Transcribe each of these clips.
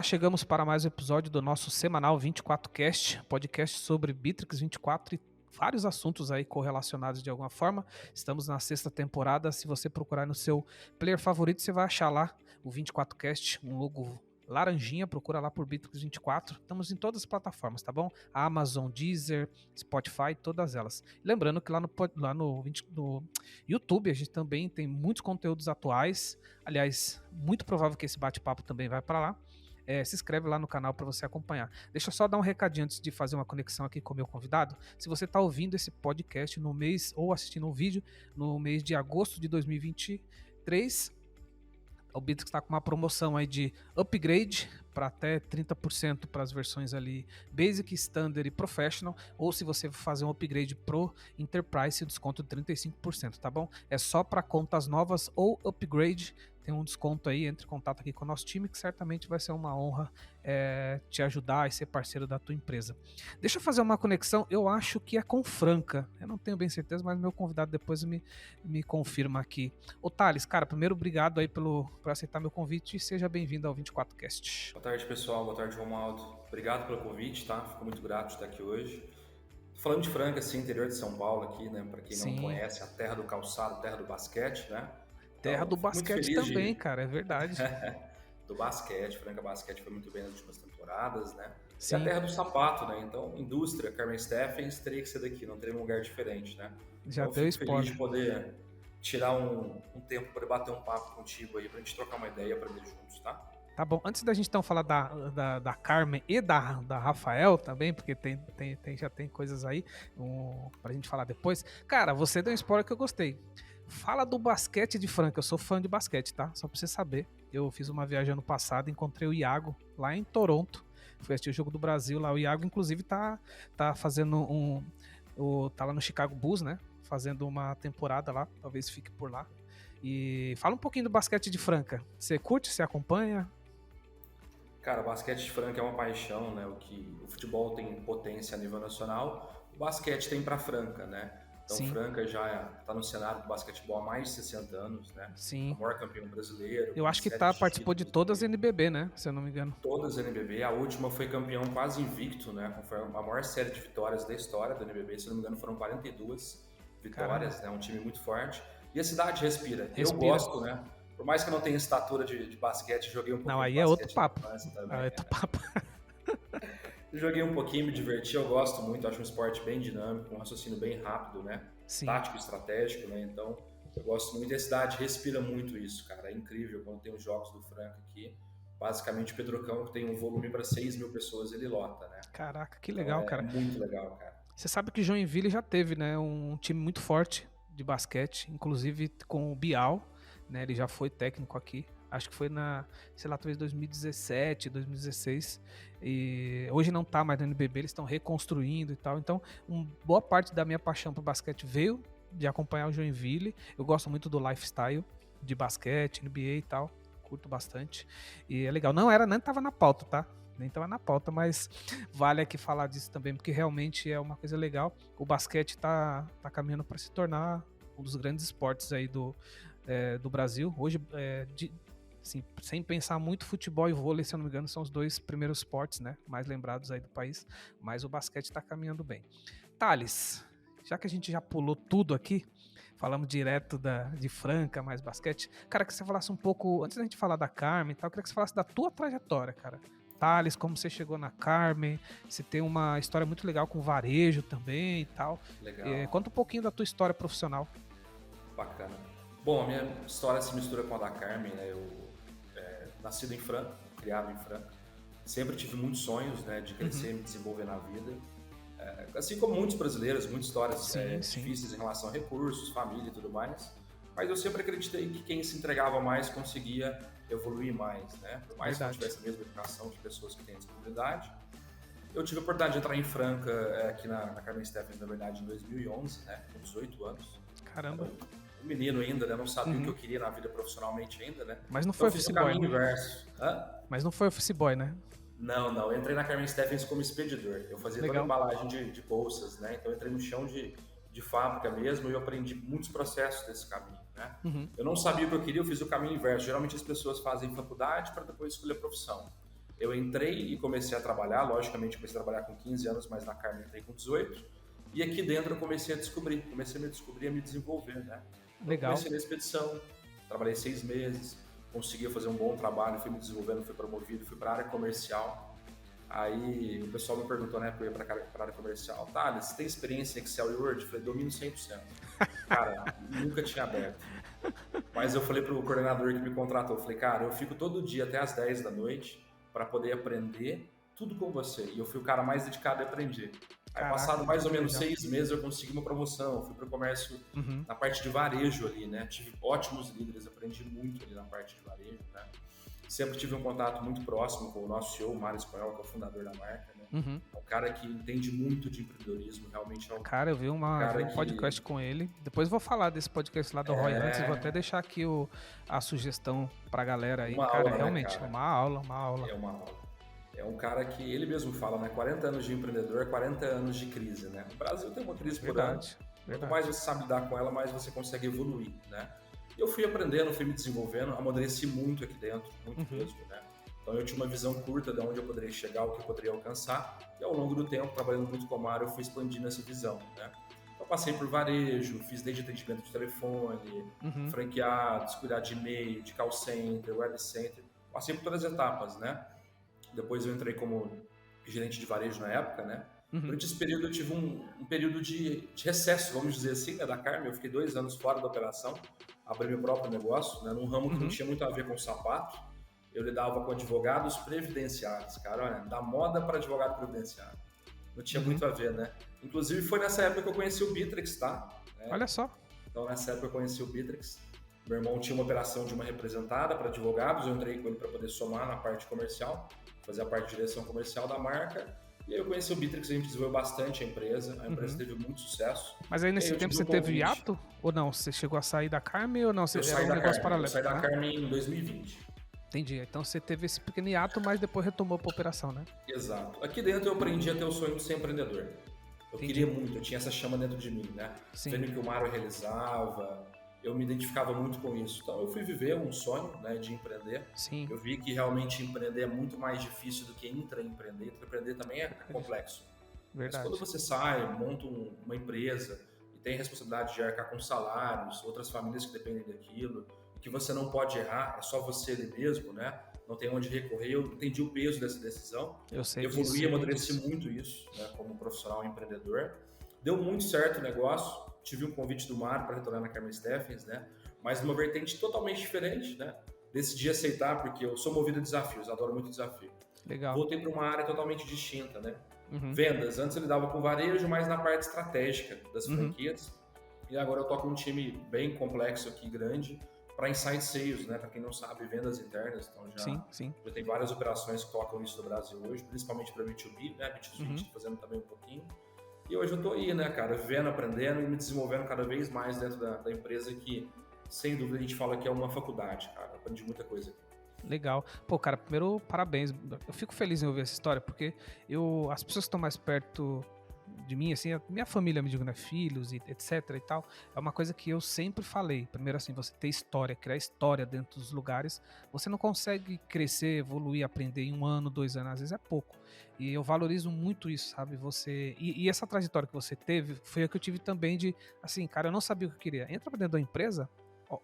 Chegamos para mais um episódio do nosso semanal 24Cast, podcast sobre Bitrix 24 e vários assuntos aí correlacionados de alguma forma. Estamos na sexta temporada. Se você procurar no seu player favorito, você vai achar lá o 24Cast, um logo laranjinha, procura lá por Bitrix 24. Estamos em todas as plataformas, tá bom? Amazon, Deezer, Spotify, todas elas. Lembrando que no YouTube a gente também tem muitos conteúdos atuais. Aliás, muito provável que esse bate-papo também vai para lá. Se inscreve lá no canal para você acompanhar. Deixa eu só dar um recadinho antes de fazer uma conexão aqui com o meu convidado. Se você está ouvindo esse podcast no mês ou assistindo um vídeo no mês de agosto de 2023, o Bitrix está com uma promoção aí de upgrade para até 30% para as versões ali Basic, Standard e Professional, ou se você fazer um upgrade Pro Enterprise, desconto de 35%, tá bom? É só para contas novas ou upgrade, tem um desconto aí, entre em contato aqui com o nosso time, que certamente vai ser uma honra te ajudar e ser parceiro da tua empresa. Deixa eu fazer uma conexão, eu acho que é com Franca, eu não tenho bem certeza, mas meu convidado depois me confirma aqui. Ô Thales, cara, primeiro obrigado aí por aceitar meu convite e seja bem-vindo ao 24Cast. Boa tarde, pessoal. Boa tarde, Romualdo. Obrigado pelo convite, tá? Fico muito grato de estar aqui hoje. Tô falando de Franca, assim, interior de São Paulo aqui, né? Para quem não conhece, a terra do calçado, terra do basquete, né? Terra Então, do fico muito basquete feliz também, cara, é verdade. do basquete. Franca Basquete foi muito bem nas últimas temporadas, né? E a Sim, terra do sapato, né? Então, indústria, Carmen Stephens, teria que ser daqui, não teria um lugar diferente, né? já Então, eu deu fico feliz spoiler. de poder tirar um tempo para bater um papo contigo aí, pra gente trocar uma ideia, aprender juntos, tá? Tá bom, antes da gente então falar da Carmen e da Rafael também, porque já tem coisas aí pra gente falar depois. Cara, você deu um spoiler que eu gostei. Fala do basquete de Franca, eu sou fã de basquete, tá? Só pra você saber. Eu fiz uma viagem ano passado, encontrei o Iago lá em Toronto. Fui assistir o Jogo do Brasil lá. O Iago, inclusive, tá fazendo tá lá no Chicago Bulls, né? Fazendo uma temporada lá, talvez fique por lá. E fala um pouquinho do basquete de Franca. Você curte, você acompanha? Cara, o basquete de Franca é uma paixão, né? O futebol tem potência a nível nacional, o basquete tem para Franca, né? Então, Sim, Franca já está no cenário do basquetebol há mais de 60 anos, né? É sim. o maior campeão brasileiro, Eu com uma acho que série de participou de títulos todas as aí, NBB, né? Se eu não me engano. todas as NBB. A última foi campeão quase invicto, né? Foi a maior série de vitórias da história da NBB, se eu não me engano, foram 42 Caramba, vitórias, né? Um time muito forte. E a cidade respira. Eu respira. gosto, né? Por mais que eu não tenha estatura de basquete, joguei um Não, pouquinho de aí é outro basquete na papo. infância Aí é também. outro papo. Joguei um pouquinho, me diverti, eu gosto muito, acho um esporte bem dinâmico, um raciocínio bem rápido, né? Sim. Tático, estratégico, né? Então, eu gosto muito e a cidade respira muito isso, cara. É incrível quando tem os jogos do Franca aqui. Basicamente, o Pedrocão, que tem um volume para 6 mil pessoas, ele lota, né? Caraca, que Então, legal, é cara. muito legal, cara. Você sabe que Joinville já teve, né? Um time muito forte de basquete, inclusive com o Bial, né? Ele já foi técnico aqui. Acho que foi sei lá, talvez 2017, 2016. E hoje não tá mais no NBB, eles estão reconstruindo e tal. Então, boa parte da minha paixão por basquete veio de acompanhar o Joinville. Eu gosto muito do lifestyle de basquete, NBA e tal. Curto bastante. E é legal. Nem tava na pauta, tá? Nem tava na pauta, mas vale aqui falar disso também, porque realmente é uma coisa legal. O basquete tá caminhando para se tornar um dos grandes esportes aí do Brasil. Hoje, assim, sem pensar muito, futebol e vôlei, se eu não me engano, são os dois primeiros esportes, né, mais lembrados aí do país, mas o basquete está caminhando bem. Thales, já que a gente já pulou tudo aqui, falamos direto de Franca, mais basquete, cara, que você falasse um pouco, antes da gente falar da Carmen e tal, eu queria que você falasse da tua trajetória, cara. Thales, como você chegou na Carmen, você tem uma história muito legal com varejo também e tal. Legal, Conta um pouquinho da tua história profissional. bacana. Bom, a minha história se mistura com a da Carmen, né? Eu nascido em Franca, criado em Franca. Sempre tive muitos sonhos, né, de crescer e me desenvolver na vida. Assim como muitos brasileiros, muitas histórias Sim, sim, difíceis em relação a recursos, família e tudo mais. Mas eu sempre acreditei que quem se entregava mais conseguia evoluir mais, né? Por mais que não verdade. tivesse a mesma educação de pessoas que têm disponibilidade. Eu tive a oportunidade de entrar em Franca, aqui na Carmen Stephens, na verdade, em 2011, né? Com 18 anos. Era Caramba. um menino ainda, né? Não sabia o que Uhum. eu queria na vida profissionalmente ainda, né? Mas não Então foi eu fiz office o boy, caminho né? inverso. Hã? Mas não foi office boy, né? Não. Eu entrei na Carmen Stephens como expedidor. Eu fazia toda a Legal. embalagem de bolsas, né? Então eu entrei no chão de fábrica mesmo e eu aprendi muitos processos desse caminho, né? Uhum. Eu não sabia o que eu queria, eu fiz o caminho inverso. Geralmente as pessoas fazem faculdade para depois escolher a profissão. Eu entrei e comecei a trabalhar, logicamente comecei a trabalhar com 15 anos, mas na Carmen entrei com 18. E aqui dentro eu comecei a me descobrir, a me desenvolver, né? Então eu Legal. comecei na expedição, trabalhei 6 meses, consegui fazer um bom trabalho, fui me desenvolvendo, fui promovido, fui para a área comercial. Aí o pessoal me perguntou, né, porque eu ia para a área comercial, Thales, você tem experiência em Excel e Word? Eu falei, domino 100%. Cara, nunca tinha aberto. Mas eu falei pro coordenador que me contratou, eu falei, cara, eu fico todo dia até as 10 da noite para poder aprender tudo com você. E eu fui o cara mais dedicado a aprender. Aí, Caraca, passado mais ou menos legal. 6 meses, eu consegui uma promoção. Fui para o comércio na parte de varejo ali, né? Tive ótimos líderes, aprendi muito ali na parte de varejo, né? Sempre tive um contato muito próximo com o nosso CEO, o Mário Espanhol, que é o fundador da marca, né? É um cara que entende muito de empreendedorismo, realmente é um Cara, eu vi um podcast com ele. Depois eu vou falar desse podcast lá do Roy Hunters. Vou até deixar aqui a sugestão pra galera aí. Cara, aula, realmente, né, cara? uma aula. É uma aula. É um cara que ele mesmo fala, né? 40 anos de empreendedor, 40 anos de crise, né? O Brasil tem uma crise por ano. Quanto mais você sabe lidar com ela, mais você consegue evoluir, né? E eu fui aprendendo, fui me desenvolvendo, amadureci muito aqui dentro, muito mesmo, né? Então eu tinha uma visão curta de onde eu poderia chegar, o que eu poderia alcançar, e ao longo do tempo, trabalhando muito com o Mário, eu fui expandindo essa visão, né? Eu passei por varejo, fiz desde atendimento de telefone, franqueados, cuidar de e-mail, de call center, web center, passei por todas as etapas, né? Depois eu entrei como gerente de varejo na época, né? Durante esse período eu tive um período de recesso, vamos dizer assim, né, da Carmen. Eu fiquei 2 anos fora da operação, abri meu próprio negócio, né, num ramo que não tinha muito a ver com sapato. Eu lidava com advogados previdenciários, cara, olha, da moda para advogado previdenciário. Não tinha muito a ver, né? Inclusive foi nessa época que eu conheci o Bittrex, tá? Olha só. Então nessa época eu conheci o Bittrex. Meu irmão tinha uma operação de uma representada para advogados, eu entrei com ele para poder somar na parte comercial, fazer a parte de direção comercial da marca. E aí eu conheci o Bittrex, a gente desenvolveu bastante a empresa teve muito sucesso. Mas aí nesse tempo você teve hiato? Ou não? Você chegou a sair da Carmen ou não? Você era um negócio paralelo? Eu saí da Carmen em 2020. Entendi. Então você teve esse pequeno hiato, mas depois retomou para a operação, né? Exato. Aqui dentro eu aprendi a ter o sonho de ser empreendedor. Eu queria muito, eu tinha essa chama dentro de mim, né? Sim. Vendo que o Mário realizava, eu me identificava muito com isso. Então eu fui viver um sonho, né, de empreender. Sim. Eu vi que realmente empreender é muito mais difícil do que intraempreender. Empreender também é complexo. Verdade. Mas quando você sai, monta uma empresa e tem a responsabilidade de arcar com salários, outras famílias que dependem daquilo, que você não pode errar, é só você ali mesmo, né? Não tem onde recorrer. Eu entendi o peso dessa decisão. Eu sei evoluí, amadureci muito isso, né, como profissional empreendedor. Deu muito certo o negócio. Tive um convite do Mário para retornar na Carmen Steffens, né? Mas numa vertente totalmente diferente, né? Decidi aceitar porque eu sou movido a desafios, adoro muito desafio. Legal. Voltei para uma área totalmente distinta, né? Vendas. Antes eu lidava com varejo, mas na parte estratégica das franquias. E agora eu toco um time bem complexo aqui, grande, para Inside Sales, né? Para quem não sabe, vendas internas. Então já tem várias operações que tocam isso no Brasil hoje, principalmente para B2B, né? B2C, a gente fazendo também um pouquinho. E hoje eu tô aí, né, cara, vivendo, aprendendo e me desenvolvendo cada vez mais dentro da empresa que, sem dúvida, a gente fala que é uma faculdade, cara. Aprendi muita coisa aqui. Legal. Pô, cara, primeiro, parabéns. Eu fico feliz em ouvir essa história, porque as pessoas que estão mais perto de mim, assim, a minha família, me digo, né, filhos e etc e tal, é uma coisa que eu sempre falei. Primeiro, assim, você ter história, criar história dentro dos lugares, você não consegue crescer, evoluir, aprender em 1 ano, 2 anos, às vezes é pouco. E eu valorizo muito isso, sabe? Você e essa trajetória que você teve, foi a que eu tive também de, assim, cara, eu não sabia o que eu queria. Entra pra dentro da empresa,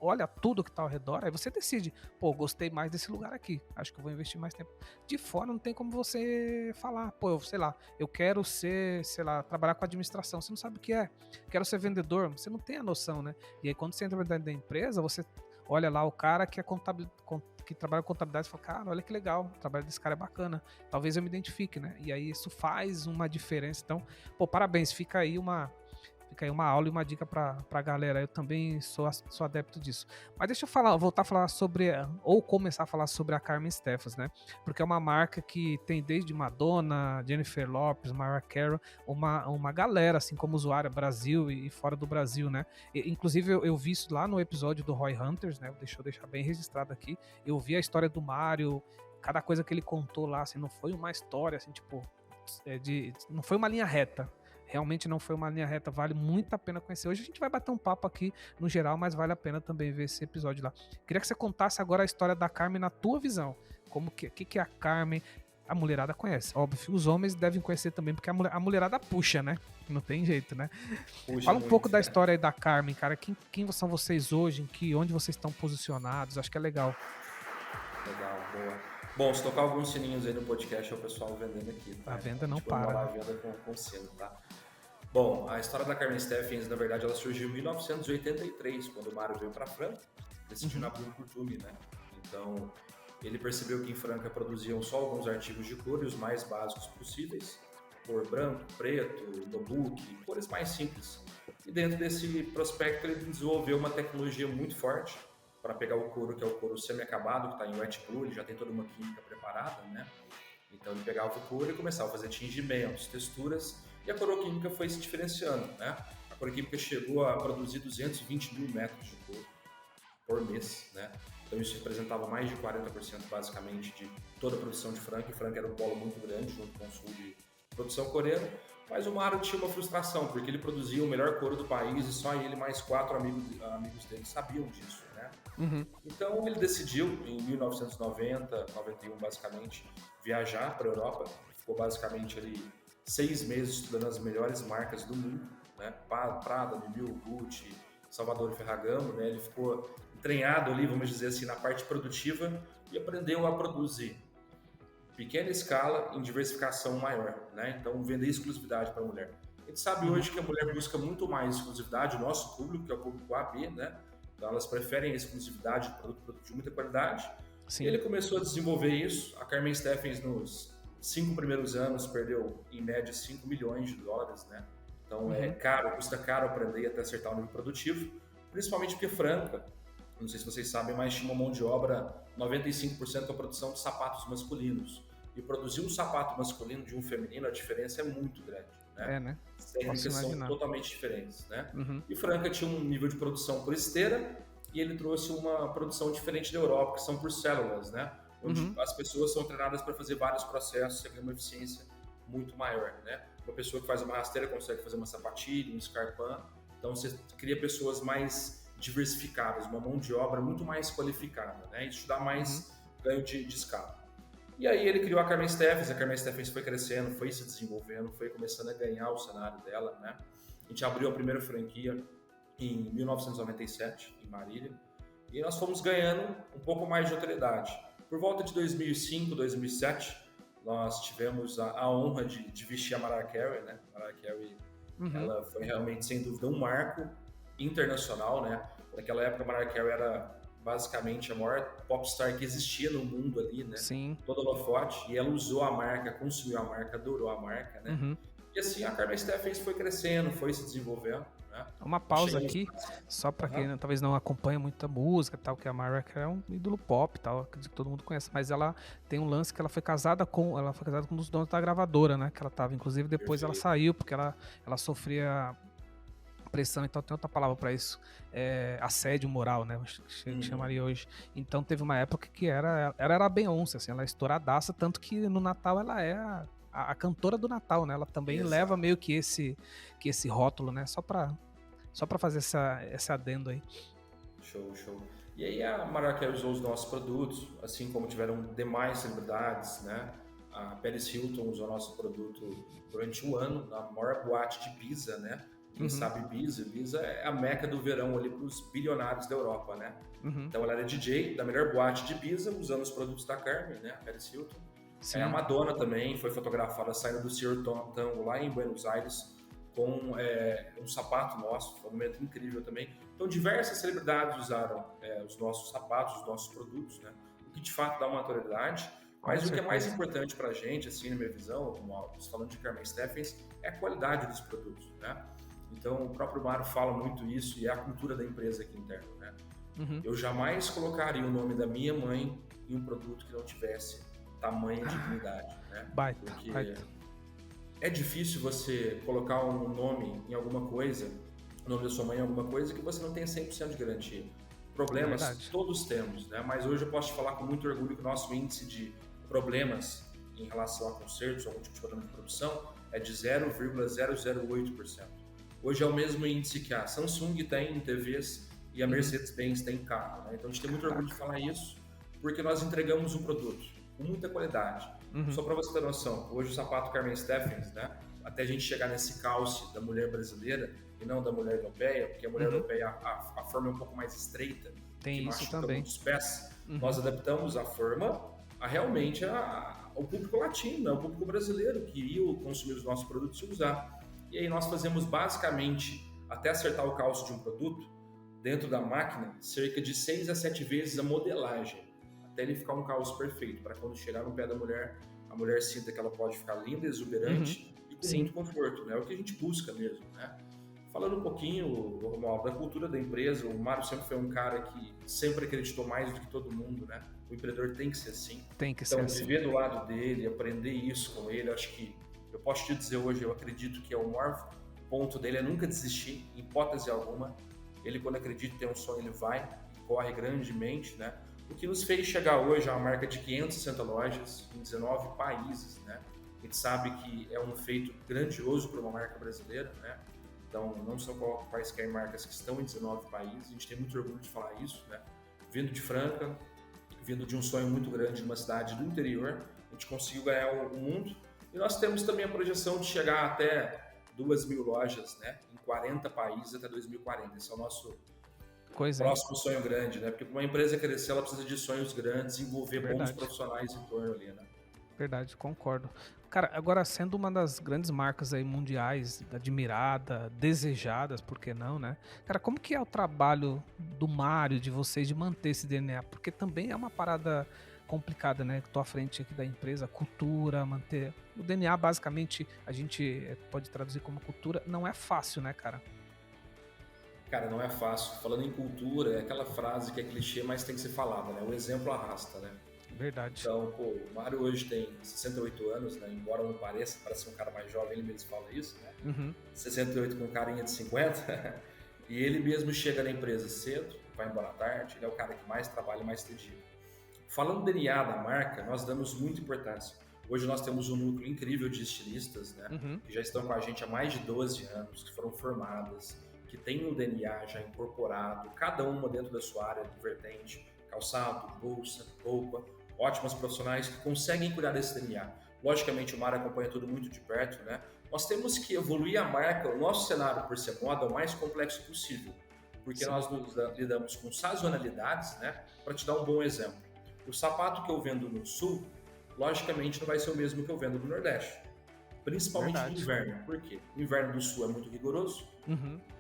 olha tudo que tá ao redor, aí você decide, pô, gostei mais desse lugar aqui, acho que eu vou investir mais tempo. De fora não tem como você falar, pô, sei lá, eu quero ser, sei lá, trabalhar com administração, você não sabe o que é, quero ser vendedor, você não tem a noção, né? E aí quando você entra dentro da empresa, você olha lá o cara que é que trabalha com contabilidade e fala, cara, olha que legal, o trabalho desse cara é bacana, talvez eu me identifique, né? E aí isso faz uma diferença. Então, pô, parabéns, fica aí uma aula e uma dica pra galera. Eu também sou adepto disso. Mas deixa eu voltar a falar sobre, ou começar a falar sobre a Carmen Steffens, né? Porque é uma marca que tem desde Madonna, Jennifer Lopez, Mariah Carey, uma galera, assim, como usuária, Brasil e fora do Brasil, né? Inclusive, eu vi isso lá no episódio do Roy Hunters, né? Deixa eu deixar bem registrado aqui. Eu vi a história do Mário, cada coisa que ele contou lá, assim, não foi uma história, assim, tipo, não foi uma linha reta. Realmente não foi uma linha reta, vale muito a pena conhecer. Hoje a gente vai bater um papo aqui no geral, mas vale a pena também ver esse episódio lá. Queria que você contasse agora a história da Carmen na tua visão. Como que é a Carmen? a mulherada conhece. Óbvio, os homens devem conhecer também, porque a mulherada puxa, né? Não tem jeito, né? Puxa Fala um pouco muito, da né? história aí da Carmen, cara. Quem são vocês hoje? Onde vocês estão posicionados? Acho que é legal. Legal, boa. Bom, se tocar alguns sininhos aí no podcast, é o pessoal vendendo aqui, A tá? venda não Tipo, para, uma né? live venda com sino, tá? Bom, a história da Carmen Steffens, na verdade, ela surgiu em 1983, quando o Mário veio para Franca, decidindo abrir um curtume, né? Então, ele percebeu que em Franca produziam só alguns artigos de cor, os mais básicos possíveis, cor branco, preto, nubuck, cores mais simples. E dentro desse prospecto, ele desenvolveu uma tecnologia muito forte para pegar o couro, que é o couro semi-acabado, que está em wet glue, ele já tem toda uma química preparada, né? Então ele pegava o couro e começava a fazer tingimentos, texturas, e a coroquímica foi se diferenciando, né? A coroquímica chegou a produzir 220 mil metros de couro por mês, né? Então isso representava mais de 40% basicamente de toda a produção de Franca, e Franca era um polo muito grande junto com o sul de produção coreana, mas o Mário tinha uma frustração, porque ele produzia o melhor couro do país e só ele e mais 4 amigos dele sabiam disso, né? Então ele decidiu, em 1990, 91 basicamente, viajar para a Europa. Ficou basicamente ali 6 meses estudando as melhores marcas do mundo, né? Prada, Miu Miu, Gucci, Salvador Ferragamo, né? Ele ficou treinado ali, vamos dizer assim, na parte produtiva e aprendeu a produzir pequena escala em diversificação maior, né? Então vender exclusividade para a mulher. A gente sabe hoje que a mulher busca muito mais exclusividade, o nosso público, que é o público AB, né? Então elas preferem a exclusividade de produto de muita qualidade. E Sim. ele começou a desenvolver isso. A Carmen Steffens, nos 5 primeiros anos, perdeu em média 5 milhões de dólares, né? Então é caro, custa caro aprender até acertar o nível produtivo, principalmente porque Franca, não sei se vocês sabem, mas tinha uma mão de obra 95% da produção de sapatos masculinos. E produzir um sapato masculino de um feminino, a diferença é muito grande, né? É, né? As Posso técnicas são imaginar. totalmente diferentes, né? Uhum. E Franca tinha um nível de produção por esteira e ele trouxe uma produção diferente da Europa, que são por células, né? Onde as pessoas são treinadas para fazer vários processos e ganhar uma eficiência muito maior, né? Uma pessoa que faz uma rasteira consegue fazer uma sapatilha, um scarpin. Então você cria pessoas mais diversificadas, uma mão de obra muito mais qualificada, né? Isso dá mais ganho de escala. E aí ele criou a Carmen Steffens foi crescendo, foi se desenvolvendo, foi começando a ganhar o cenário dela, né? A gente abriu a primeira franquia em 1997, em Marília, e nós fomos ganhando um pouco mais de autoridade. Por volta de 2005, 2007, nós tivemos a honra de vestir a Mariah Carey, né? Mariah Carey, ela foi realmente, sem dúvida, um marco internacional, né? Naquela época, a Mariah Carey era basicamente a maior popstar que existia no mundo ali, né? Sim. Todo holofote, e ela usou a marca, consumiu a marca, adorou a marca, né? E assim a Carmen Steffens foi crescendo, foi se desenvolvendo, né? Uma pausa aqui, só pra quem talvez não acompanha muita música, tal, que a Mariah Carey é um ídolo pop, tal, acredito que todo mundo conhece, mas ela tem um lance que ela foi casada com um dos donos da gravadora, né? Que ela tava, inclusive depois ela saiu porque ela sofria pressão, então tem outra palavra pra isso, assédio moral, né? Chamaria hoje. Então teve uma época que ela era a Beyoncé, assim, ela é estouradaça, tanto que no Natal ela é a cantora do Natal, né? Ela também leva meio que esse rótulo, né? Só pra fazer esse adendo aí. Show. E aí a Mariah Carey usou os nossos produtos, assim como tiveram demais celebridades, né? A Paris Hilton usou nosso produto durante um ano na maior boate de Ibiza, né? Quem sabe Ibiza é a meca do verão ali para os bilionários da Europa, né? Então ela era DJ da melhor boate de Ibiza, usando os produtos da Carmen, né? A Paris Hilton. A Madonna também foi fotografada saindo do Senhor Tango lá em Buenos Aires com um sapato nosso, foi um momento incrível também. Então diversas celebridades usaram os nossos sapatos, os nossos produtos, né? O que de fato dá uma autoridade. Mas o que é mais importante para a gente, assim, na minha visão, falando de Carmen Steffens, é a qualidade dos produtos, né? Então, o próprio Mário fala muito isso e é a cultura da empresa aqui interna, né? Eu jamais colocaria o nome da minha mãe em um produto que não tivesse tamanha dignidade, né? Baita. É difícil você colocar um nome em alguma coisa, o nome da sua mãe em alguma coisa que você não tenha 100% de garantia. Problemas todos temos, né? Mas hoje eu posso te falar com muito orgulho que o nosso índice de problemas em relação a consertos ou algum tipo de problema de produção é de 0,008%. Hoje é o mesmo índice que a Samsung tem em TVs e a Mercedes-Benz tem em carro, né? Então a gente tem muito orgulho de falar isso, porque nós entregamos um produto com muita qualidade, Só para você ter noção, hoje o sapato Carmen Steffens, né? Até a gente chegar nesse calce da mulher brasileira e não da mulher europeia, porque a mulher europeia a forma é um pouco mais estreita, Tem que isso machuca também. muitos pés. Nós adaptamos a forma a realmente ao público latino, né? O público brasileiro que iria consumir os nossos produtos e usar. E aí nós fazemos basicamente, até acertar o calço de um produto, dentro da máquina, cerca de 6 a 7 vezes a modelagem, até ele ficar um calço perfeito, para quando chegar no pé da mulher, a mulher sinta que ela pode ficar linda, exuberante e com muito conforto, né? É o que a gente busca mesmo, né? Falando um pouquinho, Romualdo, da cultura da empresa, o Mário sempre foi um cara que sempre acreditou mais do que todo mundo, né? O empreendedor tem que ser assim. Tem que então, ser viver assim. do lado dele, aprender isso com ele, acho que eu posso te dizer hoje, eu acredito que é o maior ponto dele é nunca desistir, em hipótese alguma. Ele, quando acredita, tem um sonho, ele vai e corre grandemente, né? O que nos fez chegar hoje a uma marca de 560 lojas em 19 países, né? A gente sabe que é um feito grandioso para uma marca brasileira, né? Então, não são quaisquer marcas que estão em 19 países, a gente tem muito orgulho de falar isso, né? Vindo de Franca, vindo de um sonho muito grande de uma cidade do interior, a gente conseguiu ganhar o mundo. E nós temos também a projeção de chegar até 2.000 lojas, né? Em 40 países até 2040. Esse é o nosso próximo sonho grande, né? Porque para uma empresa crescer, ela precisa de sonhos grandes, envolver bons profissionais em torno ali, né? Verdade, concordo. Cara, agora sendo uma das grandes marcas aí mundiais, admirada, desejadas, por que não, né? Cara, como que é o trabalho do Mário, de vocês, de manter esse DNA? Porque também é uma parada complicada, né? Que tô à frente aqui da empresa, cultura, manter... O DNA, basicamente, a gente pode traduzir como cultura, não é fácil, né, cara? Cara, não é fácil. Falando em cultura, é aquela frase que é clichê, mas tem que ser falada, né? O exemplo arrasta, né? Verdade. Então, pô, o Mário hoje tem 68 anos, né? Embora não pareça, parece um cara mais jovem, ele mesmo fala isso, né? 68 com carinha de 50. E ele mesmo chega na empresa cedo, vai embora à tarde, ele é o cara que mais trabalha e mais dedica. Falando do DNA da marca, nós damos muita importância. Hoje nós temos um núcleo incrível de estilistas, né? Que já estão com a gente há mais de 12 anos, que foram formadas, que têm o DNA já incorporado, cada uma dentro da sua área de vertente, calçado, bolsa, roupa, ótimas profissionais que conseguem cuidar desse DNA. Logicamente o Mário acompanha tudo muito de perto, né? Nós temos que evoluir a marca, o nosso cenário por ser moda, o mais complexo possível, porque nós lidamos com sazonalidades, né? Para te dar um bom exemplo, o sapato que eu vendo no Sul, logicamente não vai ser o mesmo que eu vendo no Nordeste, principalmente no inverno. Por quê? O inverno do Sul é muito rigoroso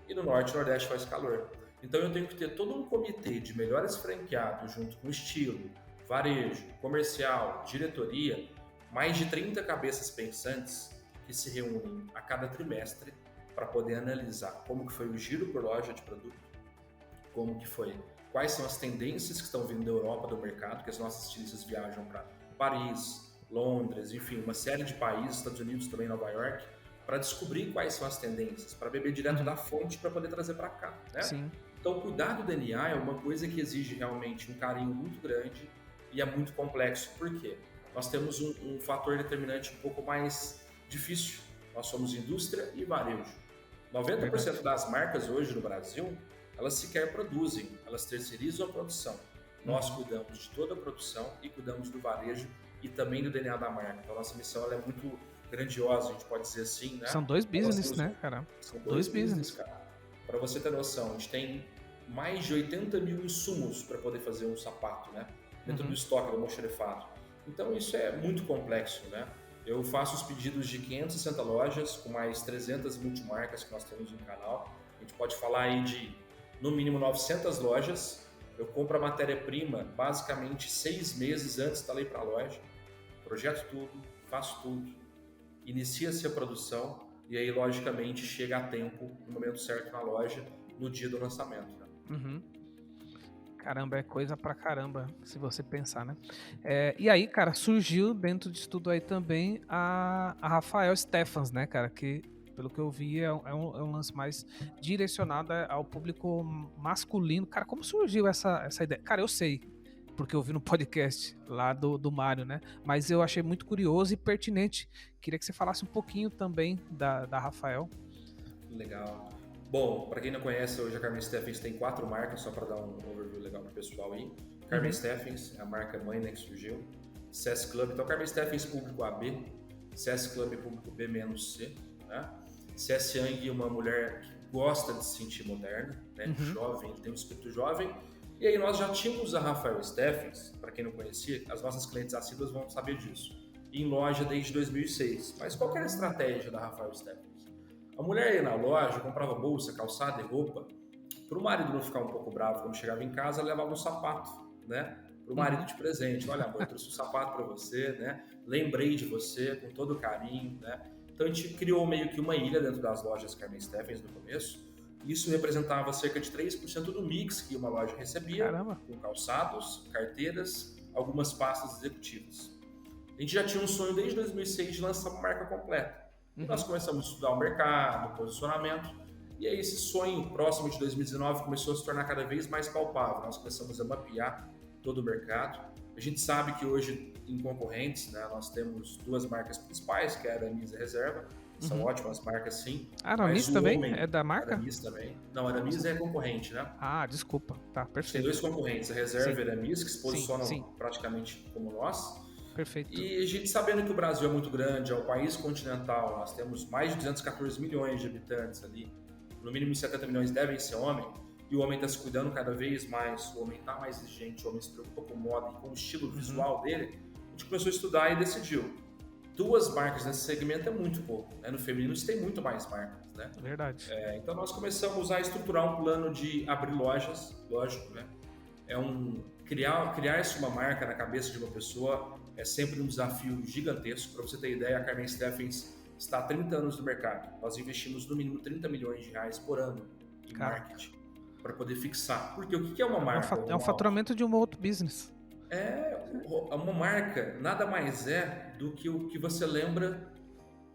e no Norte e Nordeste faz calor. Então eu tenho que ter todo um comitê de melhores franqueados junto com estilo, varejo, comercial, diretoria, mais de 30 cabeças pensantes que se reúnem a cada trimestre para poder analisar como que foi o giro por loja de produto, como que foi, quais são as tendências que estão vindo da Europa, do mercado, que as nossas estilistas viajam para Paris, Londres, enfim, uma série de países, Estados Unidos também, Nova York, para descobrir quais são as tendências, para beber direto da fonte para poder trazer para cá, né? Sim. Então, cuidar do DNA é uma coisa que exige realmente um carinho muito grande e é muito complexo. Por quê? Nós temos um fator determinante um pouco mais difícil. Nós somos indústria e varejo. 90% das marcas hoje no Brasil, elas sequer produzem, elas terceirizam a produção. Nós cuidamos de toda a produção e cuidamos do varejo e também do DNA da marca. Então, a nossa missão ela é muito grandiosa, a gente pode dizer assim, né? São dois business, né, cara? São dois business, cara. Para você ter noção, a gente tem mais de 80 mil insumos para poder fazer um sapato, né? Dentro do estoque do almoxarifado. Então isso é muito complexo, né? Eu faço os pedidos de 560 lojas com mais 300 multimarcas que nós temos no canal. A gente pode falar aí de no mínimo 900 lojas. Eu compro a matéria-prima basicamente 6 meses antes da lei para a loja. Projeto tudo, faço tudo, inicia-se a produção e aí logicamente chega a tempo, no momento certo na loja, no dia do lançamento, né? Caramba, é coisa pra caramba, se você pensar, né? E aí, cara, surgiu dentro disso tudo aí também a Rafael Steffens, né, cara? Que, pelo que eu vi, é um lance mais direcionado ao público masculino. Cara, como surgiu essa ideia? Cara, eu sei, porque eu vi no podcast lá do Mário, né? Mas eu achei muito curioso e pertinente. Queria que você falasse um pouquinho também da Rafael. Legal. Bom, para quem não conhece, hoje a Carmen Steffens tem 4 marcas, só para dar um overview legal para o pessoal aí. Carmen Steffens é a marca mãe, né, que surgiu. CS Club, então Carmen Stephens público AB, CS Club público B-C, né? CS Young, uma mulher que gosta de se sentir moderna, né? Jovem, tem um espírito jovem. E aí nós já tínhamos a Rafael Stephens, para quem não conhecia, as nossas clientes assíduas vão saber disso, em loja desde 2006. Mas qual que era a estratégia da Rafael Stephens? A mulher ia na loja, comprava bolsa, calçada e roupa, para o marido não ficar um pouco bravo quando chegava em casa, ela levava um sapato, né? Para o marido de presente. Olha, amor, eu trouxe um sapato para você, né? Lembrei de você com todo carinho, né? Então a gente criou meio que uma ilha dentro das lojas Carmen Stephens no começo. Isso representava cerca de 3% do mix que uma loja recebia, com calçados, carteiras, algumas pastas executivas. A gente já tinha um sonho desde 2006 de lançar uma marca completa. E nós começamos a estudar o mercado, o posicionamento, e aí esse sonho próximo de 2019 começou a se tornar cada vez mais palpável. Nós começamos a mapear todo o mercado. A gente sabe que hoje, em concorrentes, né, nós temos duas marcas principais, que é a Aramis e a Reserva. São ótimas marcas, sim. A Aramis também? É da marca? Aramis também. Não, a Aramis é concorrente, né? Ah, desculpa. Tá, perfeito. Tem dois concorrentes, a Reserva e a Aramis, que se posicionam praticamente como nós. Perfeito. E a gente sabendo que o Brasil é muito grande, é um país continental, nós temos mais de 214 milhões de habitantes ali, no mínimo 70 milhões devem ser homem, e o homem está se cuidando cada vez mais, o homem está mais exigente, o homem se preocupa com moda e com o estilo visual dele. A gente começou a estudar e decidiu. Duas marcas nesse segmento é muito pouco, né? No feminino você tem muito mais marcas, né? Verdade. Então nós começamos a estruturar um plano de abrir lojas, lógico, né? Criar-se uma marca na cabeça de uma pessoa é sempre um desafio gigantesco. Para você ter ideia, a Carmen Stephens está há 30 anos no mercado. Nós investimos no mínimo 30 milhões de reais por ano em marketing para poder fixar. Porque o que é uma marca? É um faturamento de um outro business. Uma marca nada mais é do que o que você lembra,